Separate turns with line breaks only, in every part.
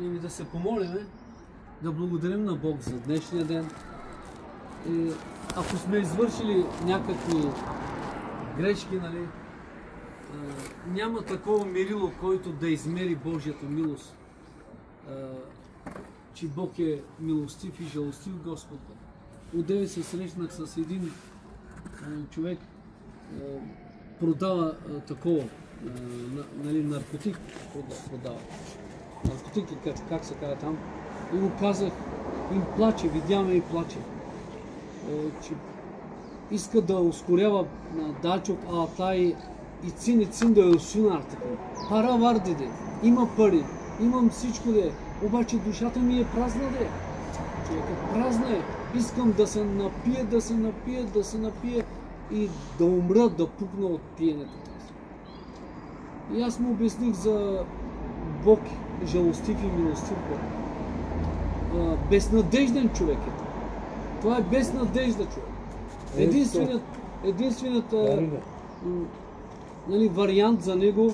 и да се помолиме, да благодарим на Бог за днешния ден. И ако сме извършили някакви грешки, нали, няма такова мерило, който да измери Божията милост. Че Бог е милостив и жалостив Господ. Одеве се срещнах с един човек, продава такова, нали, наркотик продава. Наркотик ли, как се казва там. И му казах, им плаче, видяме и плаче. Че иска да ускорява дачок, а тай и цин да е осунар така. Пара вардеде, има пари, имам всичко де, обаче душата ми е празна де. Човекът празна е. Искам да се напия и да умра, да пукна от пиенето. И аз му обясних за Бог, жалостив и милостив Бог. Безнадежден човек е. Това е безнадежда човек. Единственият нали, вариант за него,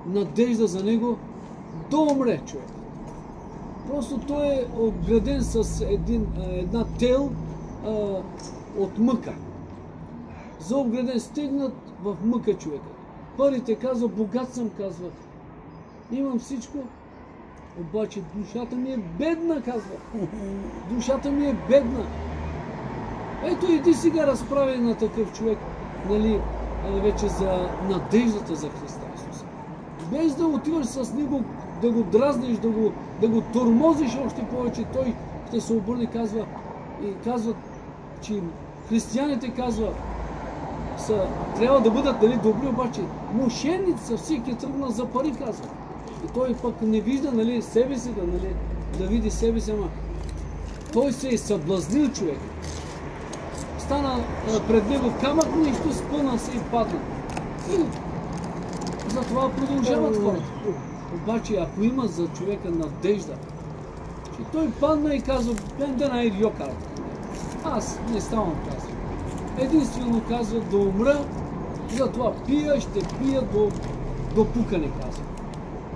надежда за него, да умре човек. Просто той е обграден с една тел от мъка. Заобграден, стегнат в мъка човека. Парите казва, богат съм, казва. Имам всичко, обаче душата ми е бедна, казва. Душата ми е бедна. Ето иди сега разправи на такъв човек, нали, вече за надеждата за Христа Исуса. Без да отиваш с него, да го дразниш, да го тормозиш още повече, той ще се обърне, казва, че християните, казва, трябва да бъдат, нали, добри, обаче мошенници са, всеки е тръгнал за пари, казва. И той пък не вижда, нали, себе си, да види себе си, ама той се е съблазнил човек. Стана пред него камък, нещо спъна се и падна. И затова продължават хората. Обаче, ако има за човека надежда, че той падна и казва, аз не ставам, казва. Единствено казва да умра, затова ще пия до пукане, казва.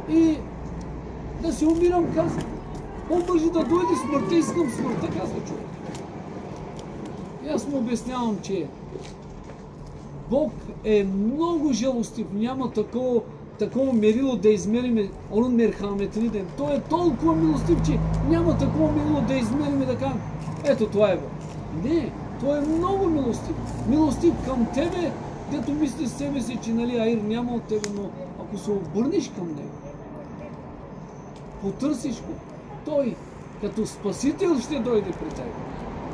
И да се умирам, казва. По-бърже да дойде смъртта, искам смъртта, казва човек. И аз му обяснявам, че Бог е много жалостив, няма такова мерило да измериме, он мерхаметриден. Той е толкова милостив, че няма такова мерило да измериме, да кажем, ето това е Бог. Не, той е много милостив. Милостив към тебе, дето мислиш себе си, че, нали, аир няма от тебе, но ако се обърнеш към него, потърсиш го, той като спасител ще дойде при тебе.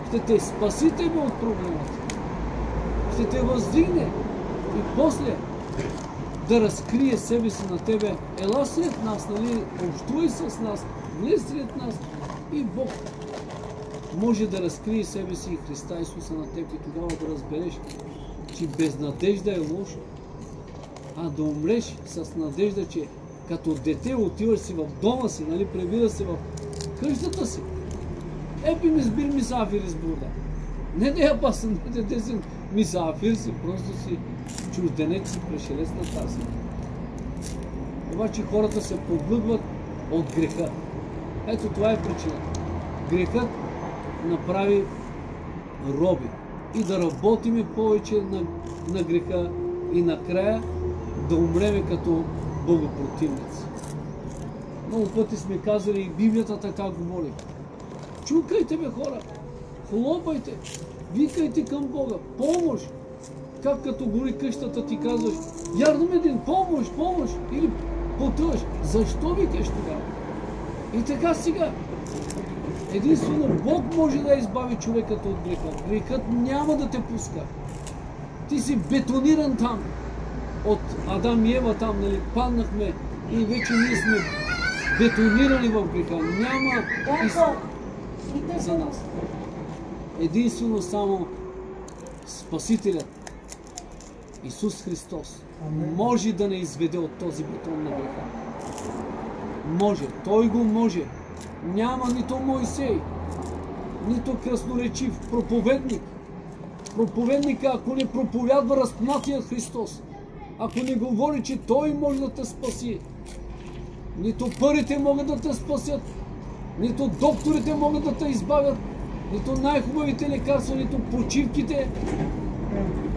Ще те спаси тебе от проблемата. Ще те въздигне и после да разкрие себе си на тебе. Ела сред нас, нали, общуй с нас, влез сред нас и Бог може да разкрие себе си и Христа Исуса на теб и тогава да разбереш, че без надежда е лошо. А да умреш с надежда, че като дете отиваш си в дома си, нали, пребира се в къщата си. Епи мизбир мисафир избурда. Не да я паса, не дете си мисафир си, просто си чужденец си, пришелец на тази. Обаче хората се подлъгват от греха. Ето това е причината. Грехът направи роби. И да работиме повече на греха и накрая да умреме като богопротивници. Много пъти сме казали и Библията така говори. Чукайте, бе, хора, хлопайте, викайте към Бога, помощ. Как като гори къщата ти казваш, ярдам един, помощ, или потъваш. Защо викаш тогава? И така сега. Единствено Бог може да избави човекът от греха. Грехът няма да те пуска. Ти си бетониран там. От Адам и Ева там, нали, паднахме и вече ние сме бетонирани в греха. Няма за нас. Единствено само Спасителят Исус Христос може да не изведе от този бетон на греха. Може. Той го може. Няма нито Мойсей, нито красноречив проповедник. Проповедника, ако не проповядва разпнатия Христос, ако не говори, че Той може да те спаси, Нито парите могат да те спасят, нито докторите могат да те избавят, нито най-хубавите лекарства, нито почивките.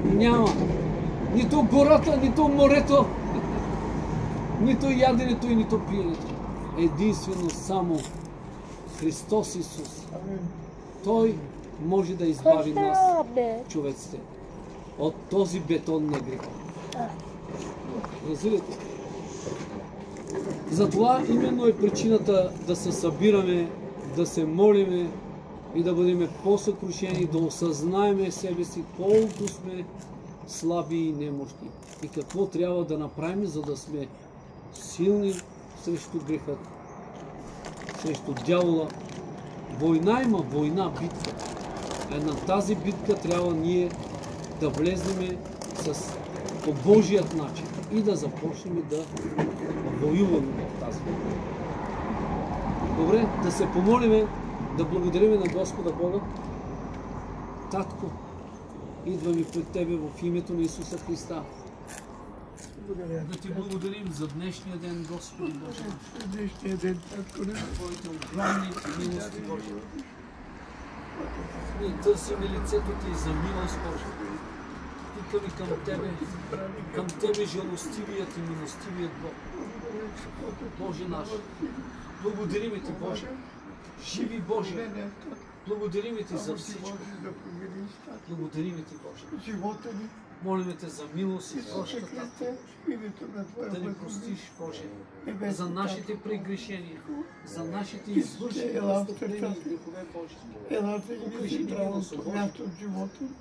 Няма. Нито гората, нито морето, нито яденето и нито пиенето. Единствено само Христос Исус. Той може да избави нас, човеците, от този бетон на греха. Разбирате? Затова именно е причината да се събираме, да се молиме и да бъдем по-съкрушени, да осъзнаеме себе си колко сме слаби и немощни и какво трябва да направим, за да сме силни срещу греха, срещу дявола. Война има, война, битка. На тази битка трябва ние да влезнем по Божият начин и да започнем да воюваме в тази битка. Добре, да се помолиме, да благодариме на Господа Бога. Татко, идваме пред Тебе в името на Исуса Христа. Да Ти благодарим за днешния ден, Господи Боже.
Днешния ден, Татко, не
Твоите огромни милости, Боже. Ние търсим лицето Ти за милост, Боже. Викаме към Тебе жалостивият и милостивият Бог. Боже наш, благодариме Ти, Боже. Живи Боже, благодариме Ти за всичко. Благодариме Ти, Боже.
Живота ни.
Молиме Те за милост и прошка, Татко, да ни простиш, Боже, за нашите прегрешения, за нашите извършени престъпления и грехове, Боже. Покажи ни милост, Боже,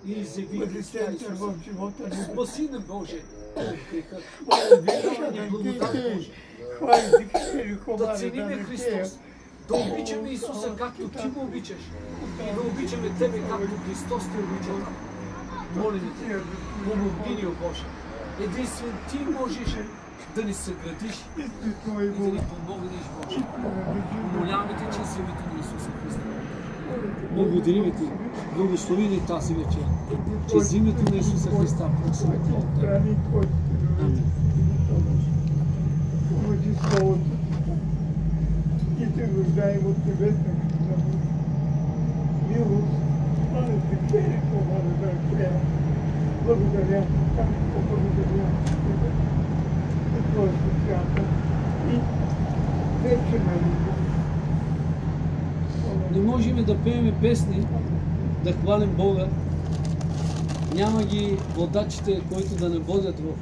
и изяви Христа
в живота ни.
Спаси ни, Боже, от греха. Ни благодат, Боже, да цениме Христос, да обичаме Исуса, както Ти го обичаш, и да обичаме Тебе, както Христос Те обича. Молим Те, помогни ни, о Боже. Единствен Ти можеш да ни съградиш и да ни помогнеш, Боже. Моляваме Те чрез името на Исуса Христа. Благодарим Ти, благослови ни тази вечер. Чрез името на Исуса Христа просим от Тебе. Амин.
Помоги Словото и се нуждаем от Небесна милост. Благодаря, както благодаря за Твоята свята и вечерна любов.
Не можем да пеем песни, да хвалим Бога. Няма ги водачите, които да не водят в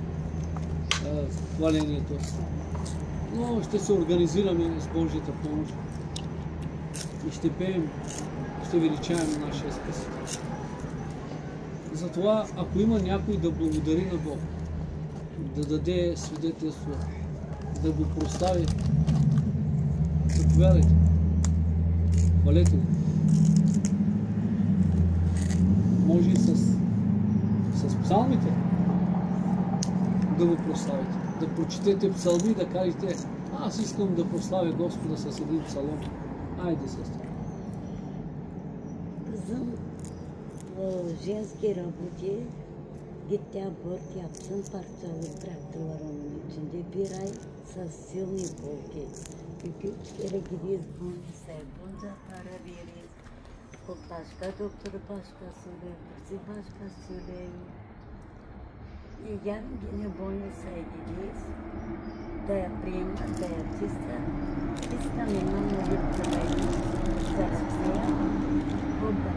хвалението. Но ще се организираме с Божията помощ и ще пеем, ще величаем нашия Спасител. Затова, ако има някой да благодари на Бог, да даде свидетелство, да го прослави, заповядайте, хвалете го. Може и с псалмите да го прославите, да прочетете псалми и да кажете: аз искам да прославя Господа с един псалом. Айде, сестра.
Женски работи, тя бърти, съм парцали трактора içinde bir ay ssilni bolki. Çünkü yere gidiyoruz, bunca para veririz. O başka doktoru başka söylüyor, bizi başka söylüyor. Yani yine bolnice gidiyoruz. Da ya prima, da ya tista. Tista mesmo no livro da terapia. Burada.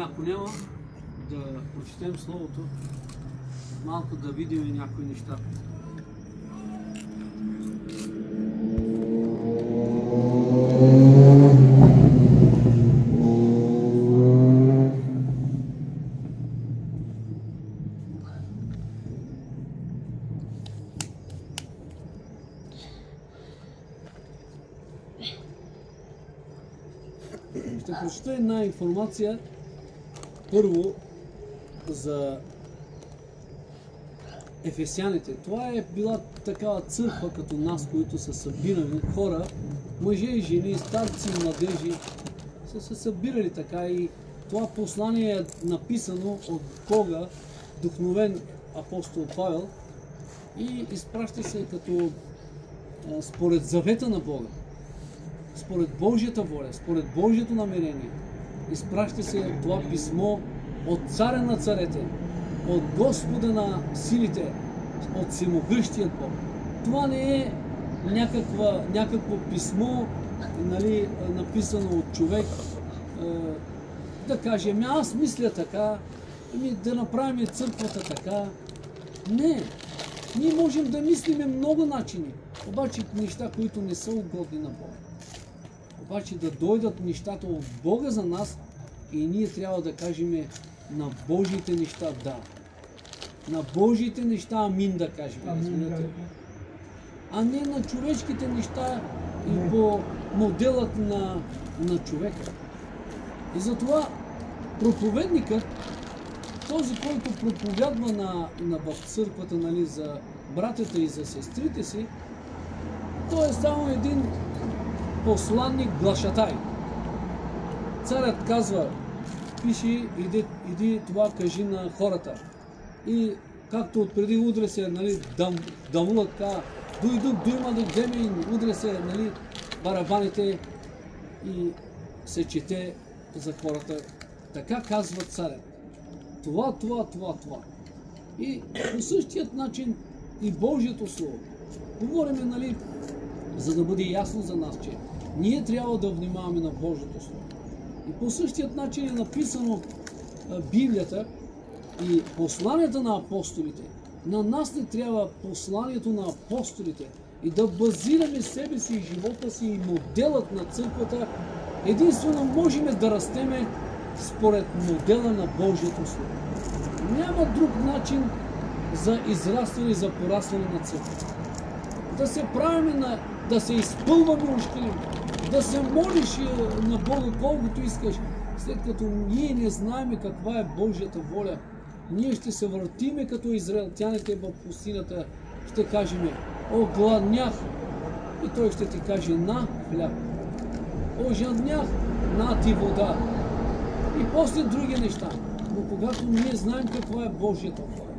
Ако няма да прочетем Словото, малко да видим някои неща. Ще прочета една информация. Първо, за ефесяните. Това е била такава църква като нас, които са събирани хора, мъже и жени, старци и младежи, са се събирали така и това послание е написано от Бога, вдъхновен апостол Павел и изпраща се като според завета на Бога, според Божията воля, според Божието намерение. Изпраща се това писмо от царя на царете, от Господа на силите, от всемогъщият Бог. Това не е някакво писмо, нали, написано от човек, да каже, аз мисля така, да направим църквата така. Не, ние можем да мислиме много начини, обаче неща, които не са угодни на Бога. Обаче да дойдат нещата от Бога за нас и ние трябва да кажем на Божиите неща да. На Божиите неща амин да кажем. А не на човешките неща и по моделът на човека. И затова проповедникът, този, който проповядва в църквата, нали, за братята и за сестрите си, той е само един посланник глашатай. Царят казва, пиши, иди това кажи на хората. И както отпреди удря се, нали, дамулът казва, дуйма да вземе и удря се, нали, барабаните и се чете за хората. Така казва царят. Това. И по същият начин и Божието Слово. Говорим, нали, за да бъде ясно за нас, че ние трябва да внимаваме на Божието Слово. И по същият начин е написано Библията и посланията на апостолите. На нас не трябва посланието на апостолите и да базираме себе си и живота си и моделът на църквата. Единствено можем да растеме според модела на Божието Слово. Няма друг начин за израстване, за порастване на църквата. Да се правим, да се изпълваме ушкилим, да се молиш на Бога колкото искаш, след като ние не знаем каква е Божията воля. Ние ще се въртиме като израелтяните в пустинята, ще кажем, о, гладнях, и той ще ти каже, на хляб. О, жаднях, на ти вода. И после други неща. Но когато ние знаем каква е Божията воля,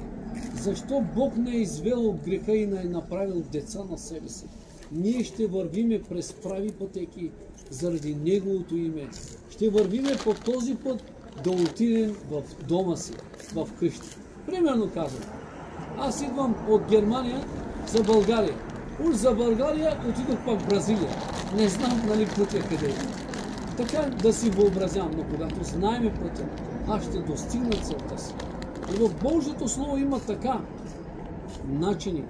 защо Бог не е извел от греха и не е направил деца на себе си, ние ще вървиме през прави пътеки заради Неговото име. Ще вървиме по този път да отидем в дома си, в къщи. Примерно казвам, аз идвам от Германия за България. Уж за България отидох пак в Бразилия. Не знам, нали, пътя къде е. Така да си въобразявам, но когато знаеме пътя, аз ще достигна целта си. И в Божието Слово има така начини,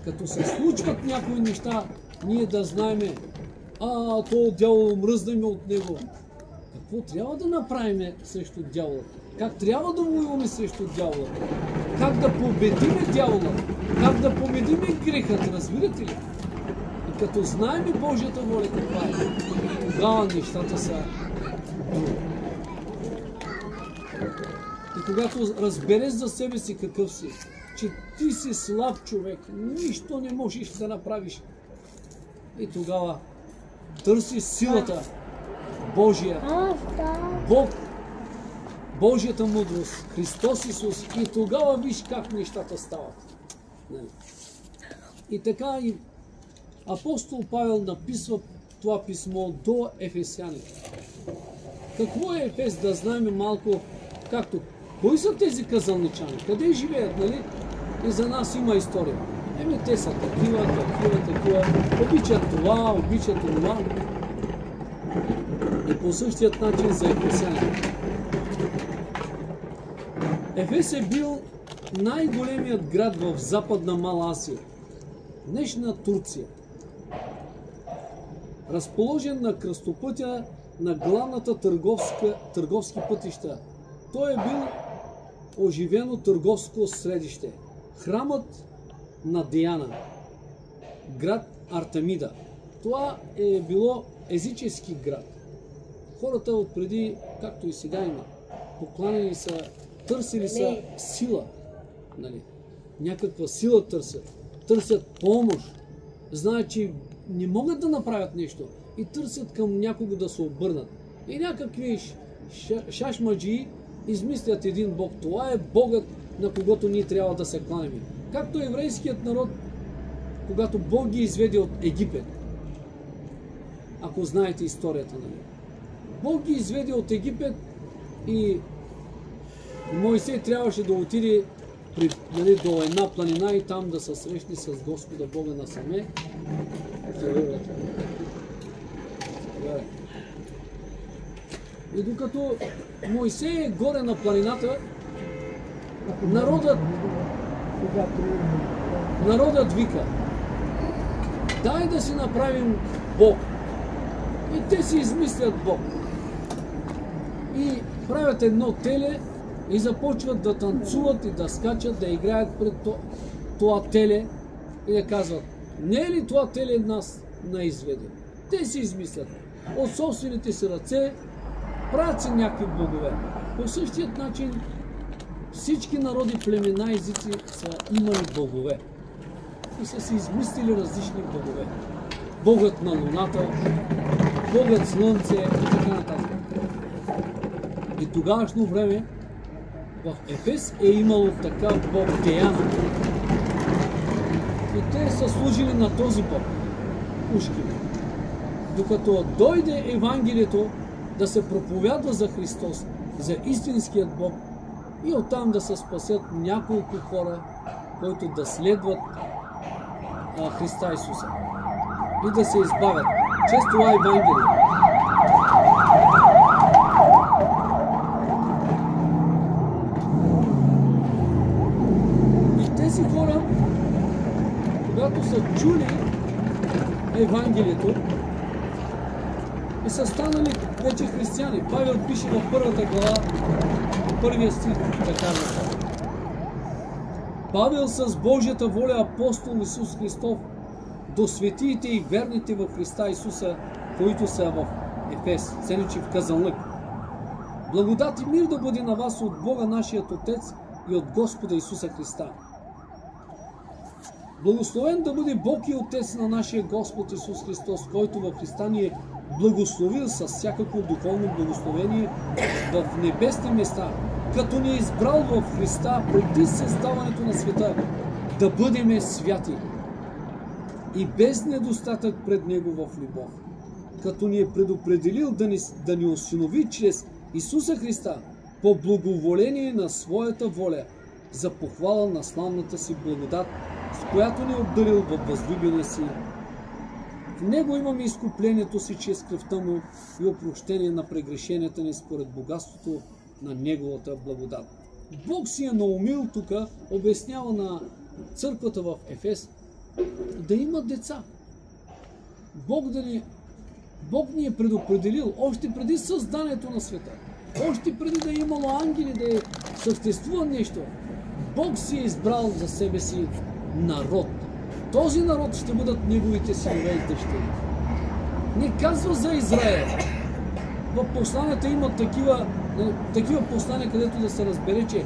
като се случват някои неща, ние да знаеме, то дявол мръзнаме от него. Какво трябва да направим срещу дявола? Как трябва да воюваме срещу дявола? Как да победиме дявола? Как да победиме грехът? Разбирате ли? И като знаеме Божията воля каква е, тогава нещата са други. И когато разбереш за себе си какъв си, че ти си слаб човек, нищо не можеш да направиш, и тогава търси силата Божия, Бог, Божията мъдрост, Христос Исус, и тогава виж как нещата стават. И така и апостол Павел написва това писмо до ефесяните. Какво е Ефес, да знаем малко, както, кои са тези казалничани, къде живеят, нали? И за нас има история. Те са такива, обичат това, обичат това. И по същият начин за ефесяните. Ефес е бил най-големият град в Западна Мала Асия, днешна Турция. Разположен на кръстопътя на главната търговски пътища. Той е бил оживено търговско средище. Храмът на Диана, град Артемида. Това е било езически град. Хората отпреди, както и сега има, покланяли са, търсили са сила. Нали? някаква сила търсят помощ, знаят, че не могат да направят нещо и търсят към някого да се обърнат. И някакви шашмаджии измислят един бог. Това е богът, на когото ние трябва да се кланем. Както еврейският народ, когато Бог ги изведе от Египет. Ако знаете историята на него. Бог ги изведе от Египет и Моисей трябваше да отиде до една планина и там да се срещне с Господа Бога насаме. И докато Моисей е горе на планината, народът вика: дай да си направим Бог. И те си измислят Бог. И правят едно теле и започват да танцуват и да скачат, да играят пред това теле и да казват: не е ли това теле нас наизведе? Те си измислят. От собствените си ръце правят си някакви богове. По същият начин всички народи, племена, езици са имали богове. И са си измислили различни богове. Богът на луната, Богът слънце и така нататък. И тогавашно време в Ефес е имало такъв бог Деяна. И те са служили на този бог. Ушки. Докато дойде Евангелието да се проповядва за Христос, за истинският Бог, и оттам да се спасят няколко хора, които да следват Христа Исуса и да се избавят чрез това Евангелие. И тези хора, когато са чули Евангелието и са станали вече християни, Павел пише в първата глава, първия стих, така: Павел с Божията воля апостол Исус Христов до светиите и верните в Христа Исуса, които са в Ефес, седничи в Казанлък. Благодат и мир да бъде на вас от Бога нашият Отец и от Господа Исуса Христа. Благословен да бъде Бог и Отец на нашия Господ Исус Христос, който в Христа ни е благословил с всякакво духовно благословение в небесни места, като ни е избрал в Христа преди създаването на света, да бъдем святи и без недостатък пред Него в любов, като ни е предопределил да ни осинови чрез Исуса Христа по благоволение на своята воля за похвала на славната си благодат, с която ни е обдарил във възлюбения си. В Него имаме изкуплението си чрез кръвта Му и опрощение на прегрешенията ни според богатството на Неговата благодат. Бог си е наумил тук, обяснява на църквата в Ефес, да има деца. Бог ни е предопределил още преди създанието на света. Още преди да е имало ангели, да е съществува нещо. Бог си е избрал за себе си народ. Този народ ще бъдат неговите синове и дъщери. Не казва за Израел. В посланията има такива послания, където да се разбере, че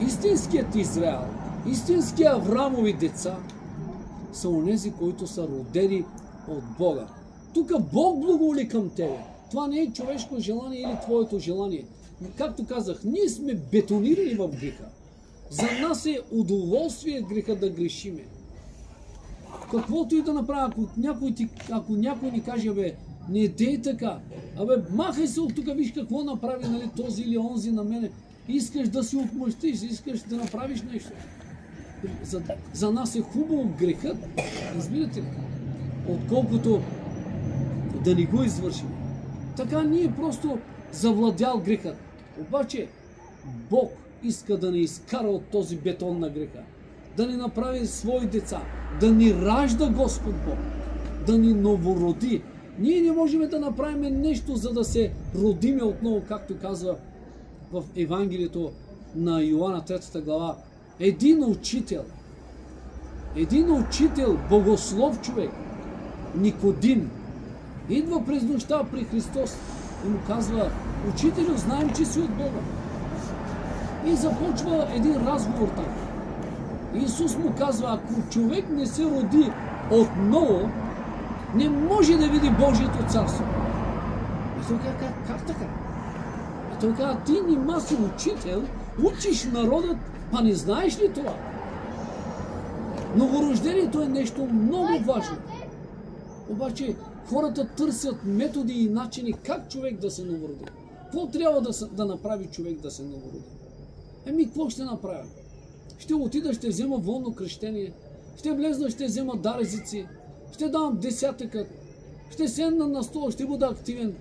истинският Израел, истински Аврамови деца са онези, които са родени от Бога. Тук Бог благоволи към тебе. Това не е човешко желание или твоето желание. Както казах, ние сме бетонирани в греха. За нас е удоволствие греха да грешиме. Каквото и да направя, ако някой ни каже: бе, не дей така, махай се от тук, виж какво направи, нали, този или онзи на мене, искаш да си отмъщиш, искаш да направиш нещо. За нас е хубаво грехът, разбирате ли, отколкото да ни го извършим. Така ние просто завладял грехът. Обаче Бог иска да ни изкара от този бетон на греха, да ни направи свои деца, да ни ражда Господ Бог, да ни новороди. Ние не можем да направим нещо, за да се родиме отново, както казва в Евангелието на Йоанна 3 глава. Един учител, богослов човек, Никодим, идва през нощта при Христос и му казва: учителю, знаем, че си от Бога. И започва един разговор там. Исус му казва, ако човек не се роди отново, не може да види Божието царство. И той казва, как така? И той казва, ти нима си учител, учиш народът, па не знаеш ли това? Новорождението е нещо много важно. Обаче хората търсят методи и начини как човек да се новороди. Какво трябва да направи човек да се новороди? Какво ще направя? Ще отида, ще взема волно кръщение, ще влезна, ще взема дар езици, ще давам десятъкът, ще седна на стола, ще бъда активен.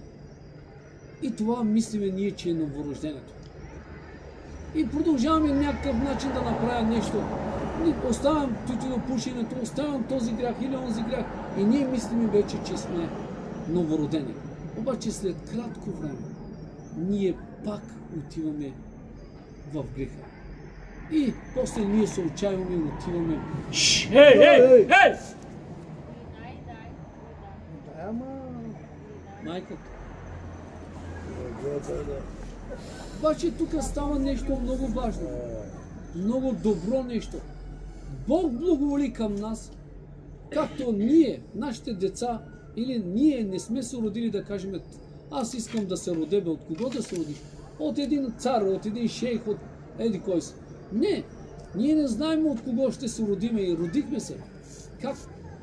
И това мислиме ние, че е новорождението. И продължаваме някакъв начин да направя нещо. Оставям тютюнопушенето, оставям този грях или онзи грях. И ние мислиме вече, че сме новородени. Обаче след кратко време ние пак отиваме в греха. И после ние се отчаиваме и отиваме. Ей! Майката. Обаче тук става нещо много важно. Много добро нещо. Бог благоволи към нас, както ние, нашите деца, или ние не сме се родили да кажем, аз искам да се родя, от кого да се родиш? От един цар, от един шейх, от еди кой си. Не, ние не знаем от кого ще се родиме и родихме се. Как?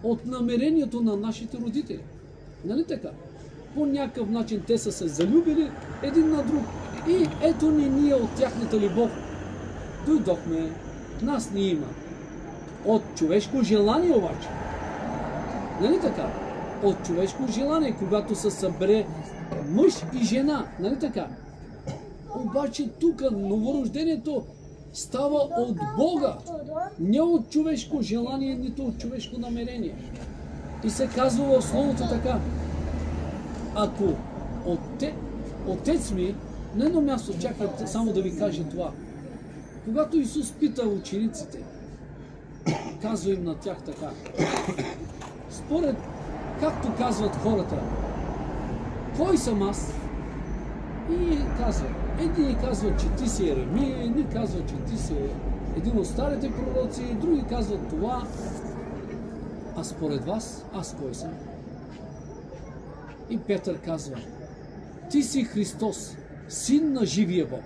От намерението на нашите родители. Нали така? По някакъв начин те са се залюбили един на друг. И ето ни ние от тяхната любов дойдохме, нас не има. От човешко желание обаче. Нали така? От човешко желание, когато се събере мъж и жена. Нали така? Обаче тук новорождението става от Бога. Не от човешко желание, нито от човешко намерение. И се казва в Словото така. Ако отец ми, на едно място, чакайте само да ви кажа това. Когато Исус пита учениците, казва им на тях така. Според, както казват хората, кой съм аз? И казва, едни казват, че ти си Еремия, едни казват, че ти си един от старите пророци, други казват това. А според вас, аз кой съм? И Петър казва, ти си Христос, син на живия Бог.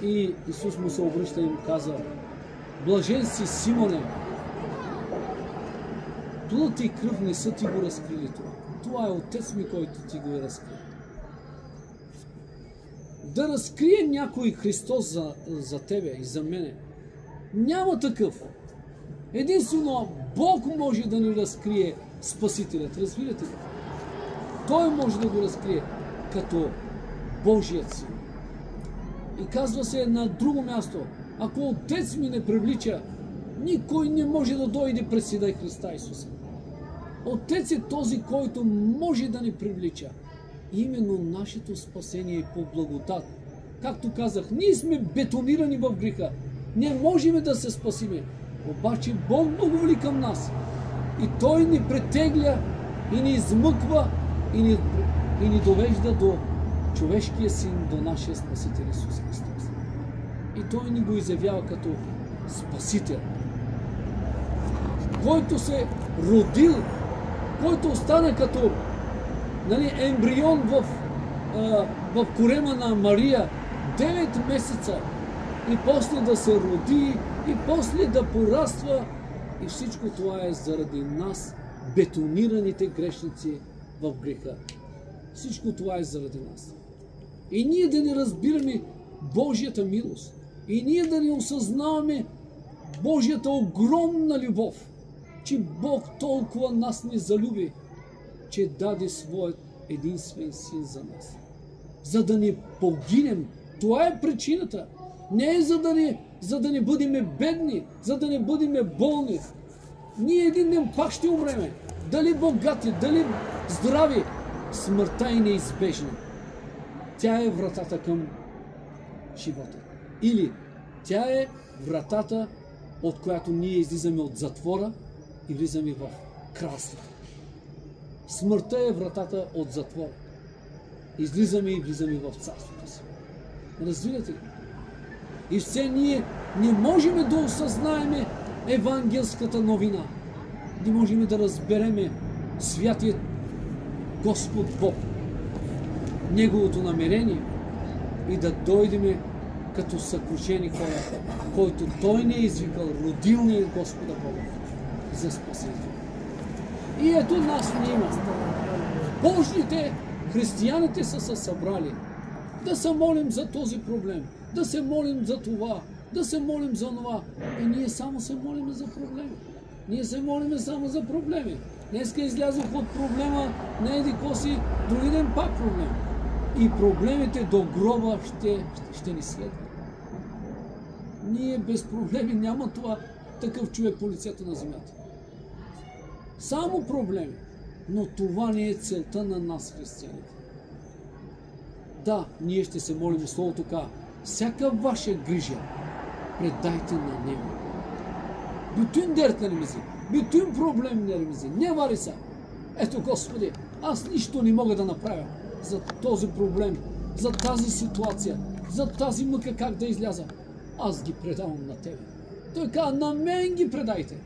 И Исус му се обръща и му каза, блажен си, Симоне, плът и кръв не са ти го разкрили това. Това е Отец ми, който ти го е разкрил. Да разкрие някой Христос за тебе и за мене, няма такъв. Единствено Бог може да ни разкрие Спасителят. Разбирате ли? Той може да го разкрие като Божият син. И казва се на друго място, ако Отец ми не привлича, никой не може да дойде през Сина Христа Исуса. Отец е този, който може да ни привлича. Именно нашето спасение е по благодат. Както казах, ние сме бетонирани в греха. Не можем да се спасиме. Обаче Бог благоволи към нас. И Той ни претегля и ни измъква и ни довежда до човешкия син, до нашия Спасител Исус Христос. И Той ни го изявява като Спасител, който се родил, който остана като ембрион в корема на Мария 9 месеца и после да се роди и после да пораства. И всичко това е заради нас, бетонираните грешници в греха. Всичко това е заради нас. И ние да не разбираме Божията милост. И ние да не осъзнаваме Божията огромна любов. Че Бог толкова нас не залюби, че даде своят единствен син за нас. За да не погинем. Това е причината. Не е за да не бъдем бедни, за да не бъдем болни. Ние един ден пак ще умреме. Дали богати, дали здрави, смъртта е неизбежна. Тя е вратата към живота. Или тя е вратата, от която ние излизаме от затвора и влизаме в кралството. Смъртта е вратата от затвора. Излизаме и влизаме в царството си. Разбирате ли? И все ние не можем да осъзнаеме евангелската новина. Не можем да разбереме святият Господ Бог, Неговото намерение и да дойдеме като съкрушени хора, който Той не е извикал, родил ни е Господа Бога за спасение. И ето нас не има. Божните християните са се събрали да се молим за този проблем, да се молим за това, да се молим за това. И ние само се молим за проблеми. Ние се молим само за проблеми. Днеска излязох от проблема, не еди коси, други ден пак проблем. И проблемите до гроба ще ни следват. Ние без проблеми няма това такъв човек по лицето на земята. Само проблеми. Но това не е целта на нас, християните. Да, ние ще се молим, Словото казва, всяка ваша грижа предайте на Него. Bütün dertlerimizi, bütün problemlerimizi ne varsa, ето Господи, аз нищо не мога да направя за този проблем, за тази ситуация, за тази мъка как да изляза. Аз ги предавам на Тебе. Той каза, на мен ги предайте.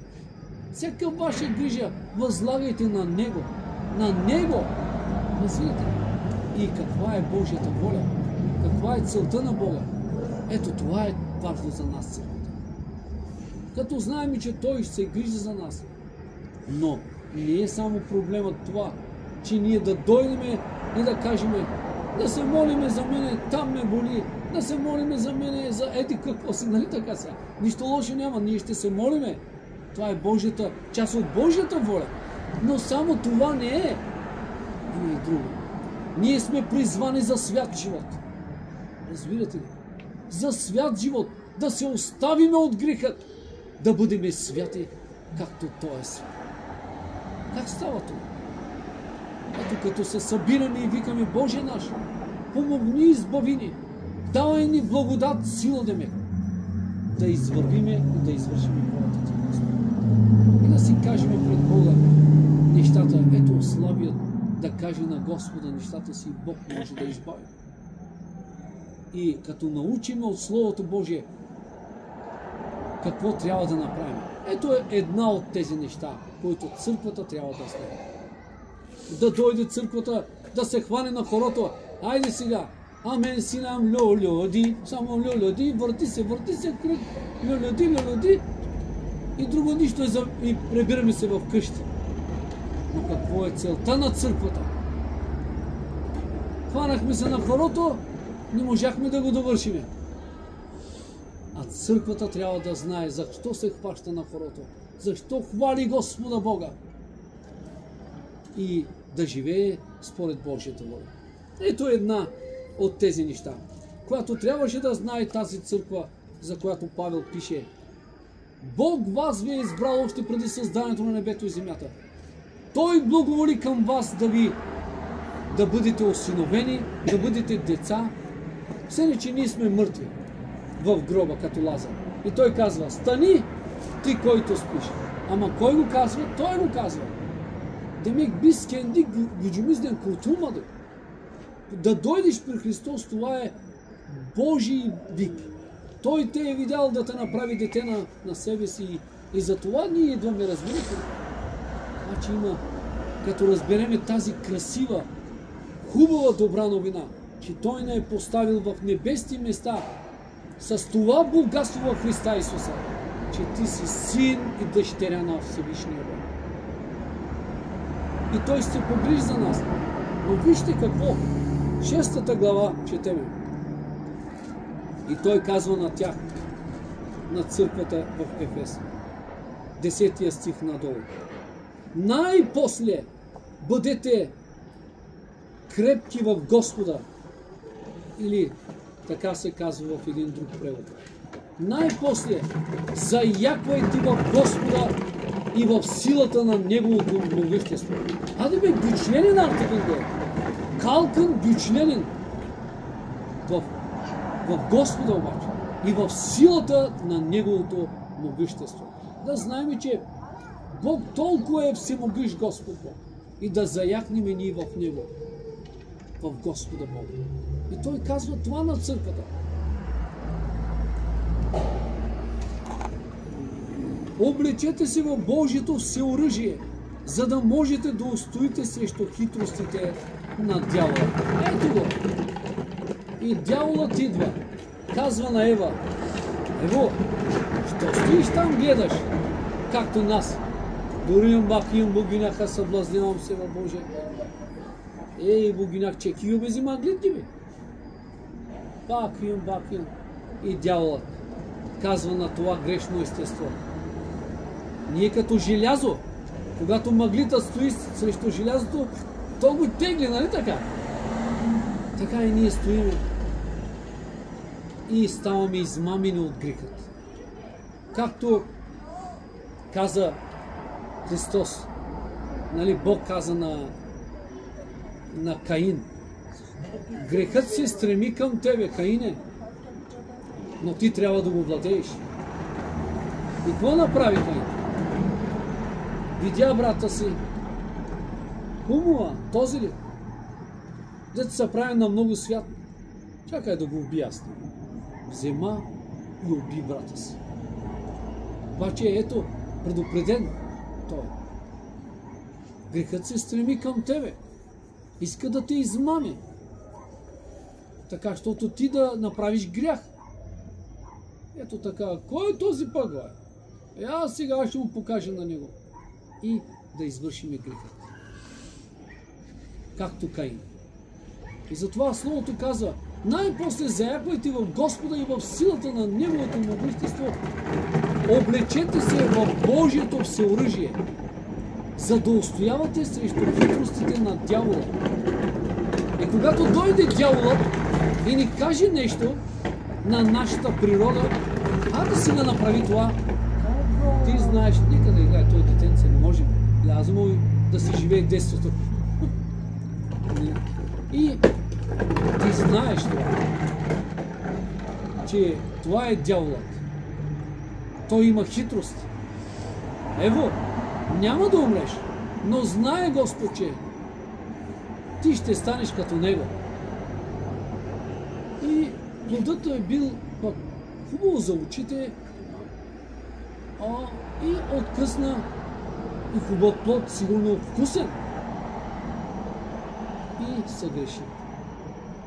Всяка ваша грижа възлагайте на Него. На Него. Разбирате? И каква е Божията воля? Каква е целта на Бога? Ето това е важно за нас, църквата. Като знаем, че Той ще се грижи за нас. Но не е само проблемът това, че ние да дойдем и да кажем, да се молиме за мене, там ме боли, да се молиме за мене, за еди какво си, нали така сега? Нищо лошо няма, ние ще се молиме. Това е Божията, част от Божията воля. Но само това не е. Има и друго. Ние сме призвани за свят живот. Разбирате ли? За свят живот. Да се оставиме от грехът. Да бъдем святи, както Той е свят. Как става това? Ето като се събираме и викаме, Боже наш, помогни, избави ни, давай ни благодат, сила да извървиме и да извършиме волята Ти, Господи. И да си кажем пред Бога нещата, ето слабият да каже на Господа нещата си, Бог може да избави. И като научиме от Словото Божие, какво трябва да направим. Ето е една от тези неща, които църквата трябва да знае. Да дойде църквата, да се хване на хорото. Айде сега, амен си нам люди, само люди, върти се, кръг, люди. И друго нищо и прибираме се в къщи. Но какво е целта на църквата? Хванахме се на хорото, не можахме да го довършиме. А църквата трябва да знае защо се хваща на хорото, защо хвали Господа Бога и да живее според Божията воля. Ето една от тези неща, която трябваше да знае тази църква, за която Павел пише. Бог вас ви е избрал още преди създанието на небето и земята. Той благоволи към вас да бъдете осиновени, да бъдете деца. Все не, че ние сме мъртви в гроба, като Лазар. И той казва, стани, ти, който спиш. Ама кой го казва? Той го казва. Демек biz kendi gücümüzden kurtulmadık. Да дойдеш при Христос, това е Божий вик. Той те е видял да те направи дете на себе си и за това ние идваме, разбирате. Значи има, като разбереме тази красива, хубава добра новина, че Той не е поставил в небесни места с това богатство в Христа Исуса, че ти си син и дъщеря на Всевишния Бог. И Той ще се погрижи за нас. Но вижте какво. 6 глава четеме. И Той казва на тях, на църквата в Ефес. 10 стих надолу. Най-после бъдете крепки в Господа. Или така се казва в един друг превод. Най-после заяквайте в Господа и в силата на Неговото могъщество. Hadi be güçlenin artık inde. Kalkın güçlenin. В Господа обаче и в силата на Неговото могъщество. Да знаем, че Бог толкова е всемогъщ Господ Бог. И да заякнем ние в Него. В Господа Бога. И Той казва това на църквата. Облечете се в Божието всеоръжие, за да можете да устоите срещу хитростите на дявола. Ето го. И дяволът идва. Казва на Ева: Ево, що стоиш там гледаш, както нас? Дори бакием богиняха съблазнявам се в Божие. Ей, богинях, чеки обези маглит ги бе. Бакием. И дяволът казва на това грешно естество: ние като желязо, когато мъглита стои срещу желязото, то го тегли, нали така? Така и ние стоиме и ставаме измамени от грехът. Както каза Христос, нали, Бог каза на Каин: грехът се стреми към тебе, Каине, но ти трябва да го владееш. И какво направи Каин? Видя брата си: Хубава, този ли? Дето се прави на много свят. Чакай да го убия аз. Взема и уби брата си. Обаче ето, предупреден той. Грехът се стреми към тебе. Иска да те измами. Така, защото ти да направиш грях. Ето така, кой е този пък, бе? Аз сега ще му покажа на него. И да извършиме грехът. Както Каин. И затова Словото казва: най-после заяквайте в Господа и в силата на Неговото могъщество. Облечете се в Божието всеоръжие, за да устоявате срещу хитростите на дявола. И когато дойде дяволът и ни каже нещо на нашата природа: да си да направи това, ти знаеш, нека да играе този детенце, не може. Лязо му да си живее детството. И ти знаеш това, че това е дяволът. Той има хитрост. Ево, няма да умреш, но знае Господ, че ти ще станеш като него. И плодът е бил пък хубаво за очите, и откъсна и хубав плод, сигурно вкусен. И съгреши.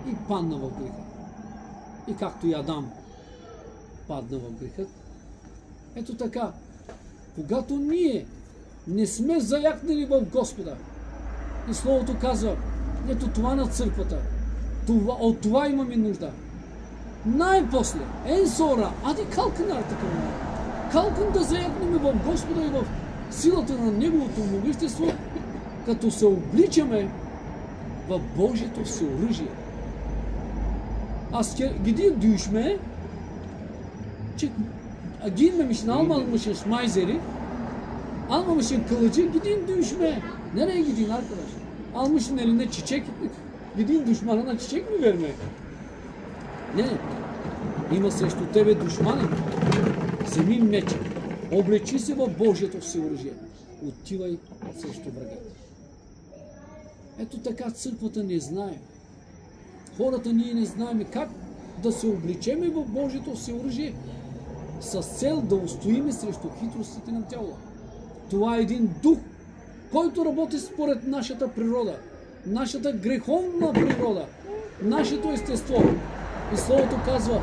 И падна в греха. И както и Адам падна в грехът. Ето така, когато ние не сме заякнали в Господа, и Словото казва: ето това на църквата, от това имаме нужда. Най-после, калкан да заякнем в Господа и в силата на Неговото могъщество, като се обличаме в Божието всеоръжие. Аз ги дюшме, че агин мишин алмалмышын шмайзери, almamışın kılıcı, gidin düşme. Nereye gidin arkadaş? Almışın elinde çiçek, gidin düşmanına çiçek mi vermeye? Не, има срещу тебе душмани. Вземи меч, облечи се в Божието всеоръжие. Отивай срещу врагите. Ето така църквата не знае. Хората ние не знаем как да се облечеме в Божието всеоръжие с цел да устоиме срещу хитростите на дявола. Това е един дух, който работи според нашата природа, нашата греховна природа, нашето естество. И Словото казва: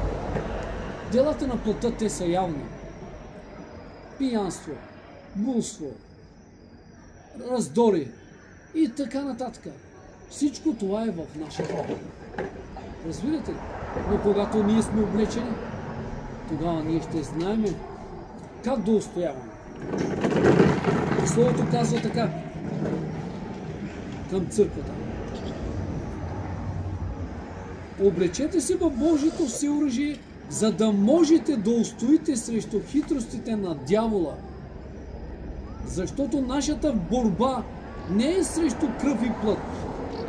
делата на плътта те са явни. Пиянство, булство, раздори и така нататък. Всичко това е в нашата природа. Разбирате ли? Но когато ние сме облечени, тогава ние ще знаем как да устояваме. Словото казва така към църквата: облечете се в Божието всеоръжие, за да можете да устоите срещу хитростите на дявола. Защото нашата борба не е срещу кръв и плът,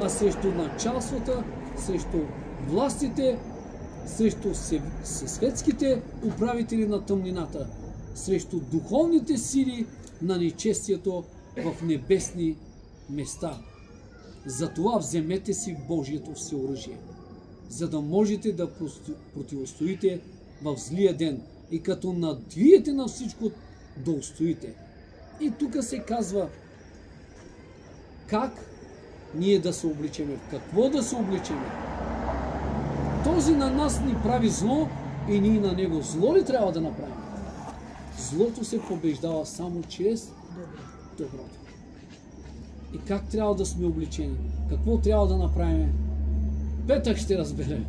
а срещу началствата, срещу властите, срещу светските управители на тъмнината, срещу духовните сили на нечестието в небесни места. Затова вземете си Божието всеоръжие, за да можете да противостоите в злия ден и като надвиете на всичко да устоите. И тук се казва как ние да се обличеме, в какво да се обличеме. Този на нас ни прави зло и ние на него зло ли трябва да направим? Злото се побеждава само чрез доброто. И как трябва да сме обличени? Какво трябва да направим? Петък ще разберем.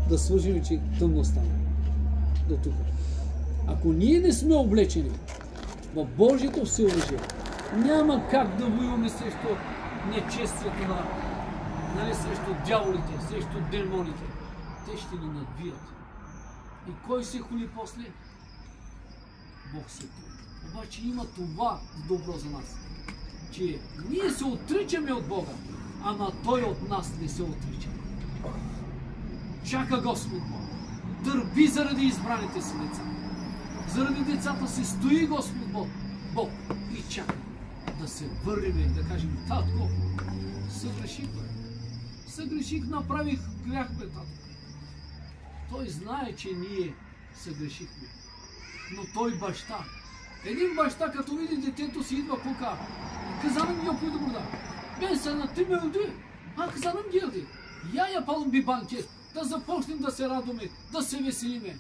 Да свържим, че тъмно стане. До тук. Ако ние не сме облечени в Божието всеоръжие, няма как да воюваме срещу нечестието нали, срещу дяволите, срещу демоните. Те ще ни надвият. И кой се хули после? Бог се хули. Обаче има това добро за нас, че ние се отричаме от Бога, ама Той от нас не се отрича. Чака Господ Бог. Търпи заради избраните си деца. Заради децата си стои Господ Бог и чака да се върнем и да кажем: татко, съгреших, бе. Съгреших, направих грях, бе, татко. Той знае, че ние съгрешихме. Но той баща. Един баща, като види детето си, идва кука. Казанам ги опой доброда. Бе, са на ти ме уди. Казанам ги оди. Я палам би банкет. Да започнем да се радваме, да се веселиме.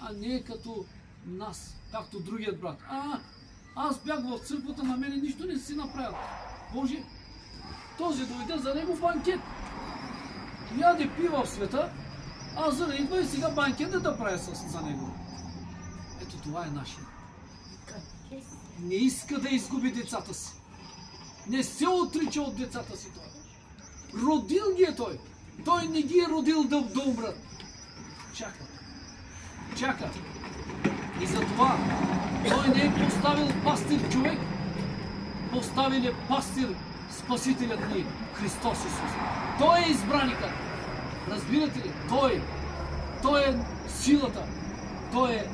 А не като нас, както другият брат. Аз бях в църквата, на мене нищо не си направил. Боже, този дойде за него банкет. Яде пива в света, аз за идва и сега банкета да правя за него. Ето това е нашия. Не иска да изгуби децата си. Не се отрича от децата си той. Родил ги е той. Той не ги е родил да умрат. Чака. И затова той не е поставил пастир човек. Поставил е пастир Спасителят ни, Христос Исус. Той е избраникът. Разбирате ли? Той е силата. Той е,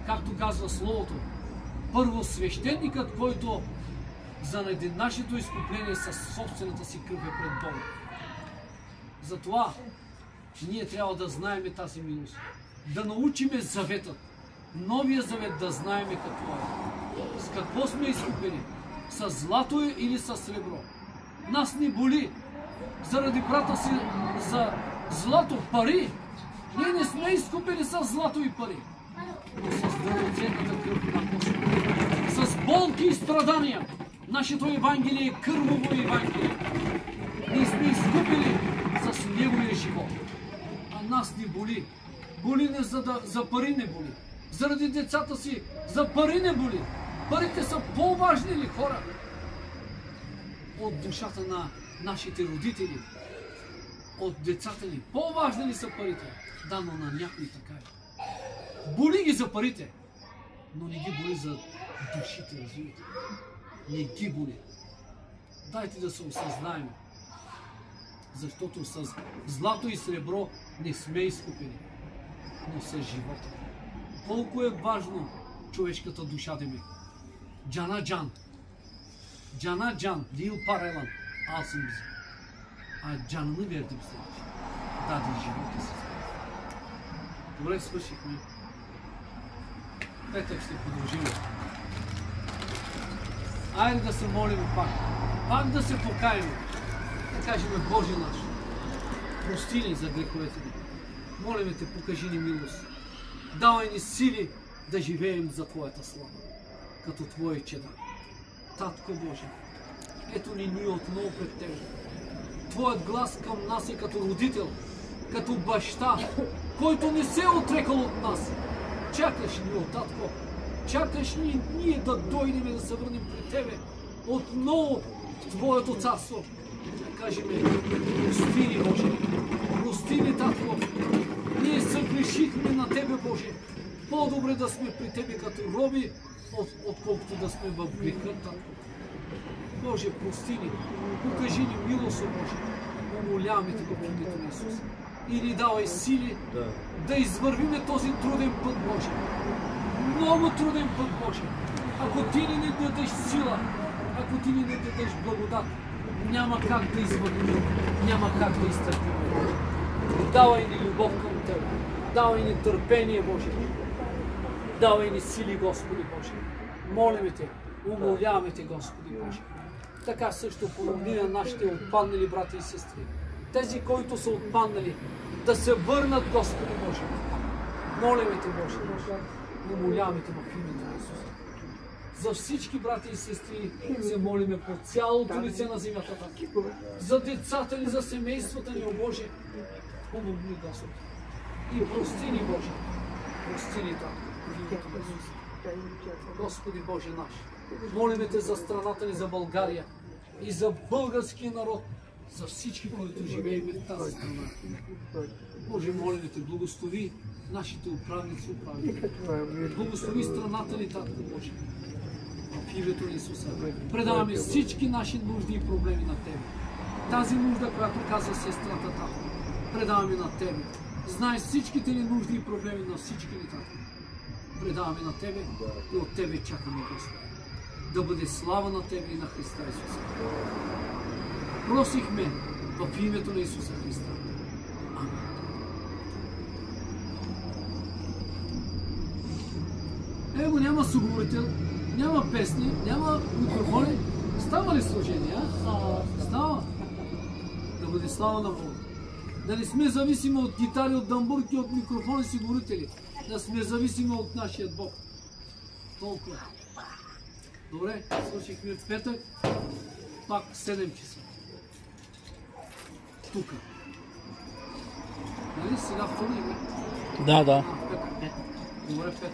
както казва Словото, първосвещеникът, който заради нашето изкупление със собствената си кръв е пред Бога. Затова ние трябва да знаем тази милост. Да научиме заветът. Новия завет да знаем какво е. С какво сме изкупени? С злато или с сребро? Нас ни боли заради брата си за злато, пари. Ние не сме изкупени с злато и пари, но с дървоценната кръв на Господа. С болки и страдания. Нашето Евангелие е кърваво Евангелие. Ние сме изкупени с Неговия живот. А нас ни боли. Боли не за пари не боли. Заради децата си за пари не боли. Парите са по-важни ли, хора? От душата на нашите родители, от децата ни. По-важни ли са парите? Да, но на някои така е. Боли ги за парите, но не ги боли за душите, разбирате. Не ги боли. Дайте да се осъзнаем, защото с злато и сребро не сме изкупени, но с живота. Колко е важно човешката душа да ми. Джана Джан, Дил Парелан, аз съм бзи. А Джана не верди в следващи. Даде живота си. Добре, свършихме. Петък ще продължим. Айде да се молим пак. Пак да се покаем. Да кажем: Боже наш, прости ни за греховете ни. Молиме те, покажи ни милост. Давай ни сили да живеем за Твоята слава, като Твои чеда. Татко Боже, ето ни ние отново пред Тебе. Твоят глас към нас е като родител, като баща, който не се е отрекал от нас. Чакаш ни, о Татко, чакаш ни ние да дойдем и да се върнем пред Тебе отново в Твоето царство. Да кажем: прости ни, Боже, прости ни, Татко. Ние съгрешихме на Тебе, Боже. По-добре да сме при Тебе като роби, отколкото да сме в греха, Татко. Боже, прости ни, покажи ни милост, Боже. Умоляваме Те в името на Исус. И ни давай сили да извървиме този труден път, Боже. Много труден път, Боже. Ако Ти ни не дадеш сила, ако Ти ни не дадеш благодат, няма как да извървим, няма как да изтърпим. Давай ни любов към Тебе, давай ни търпение, Боже. Давай ни сили, Господи Боже. Молим Те, умоляваме Те, Господи Боже. Така също помогни на нашите отпаднали брати и сестри. Тези, които са отпаднали, да се върнат, Господи Боже. Молим Те, Боже. Умоляваме Те в името на Исус. За всички брати и сестри се молиме по цялото лице на земята. За децата ни, за семействата ни, о Боже. Помогни, Господи. И прости ни, Боже. Прости ни, Татко, в името на Исус. Господи Боже наш, молиме Те за страната ни, за България и за българския народ, за всички, които живеем в тази страна. Боже, молиме Те, благослови нашите управници, благослови страната ни, Татко Боже. В името на Исуса предаваме всички наши нужди и проблеми на Тебе. Тази нужда, която каза сестрата, Татко, предаваме на Тебе. Знаеш всичките ни нужди и проблеми на всички ни, Татко. Предаваме на Тебе и от Тебе чакаме, Господи. Да бъде слава на Тебе и на Христа Исуса. Просихме в името на Исуса Христа. Амин. Ево, няма суговорител, няма песни, няма микрофони. Става ли служение, а? Става. Да бъде слава на Бога. Да не сме зависими от гитари, от дамбурки, от микрофони си говорители. Да сме зависими от нашия Бог. Толкова. Добре, свършихме петък, пак 7 часа. Тук. Нали сега вторник?
Да.
Петък. Добре, петък.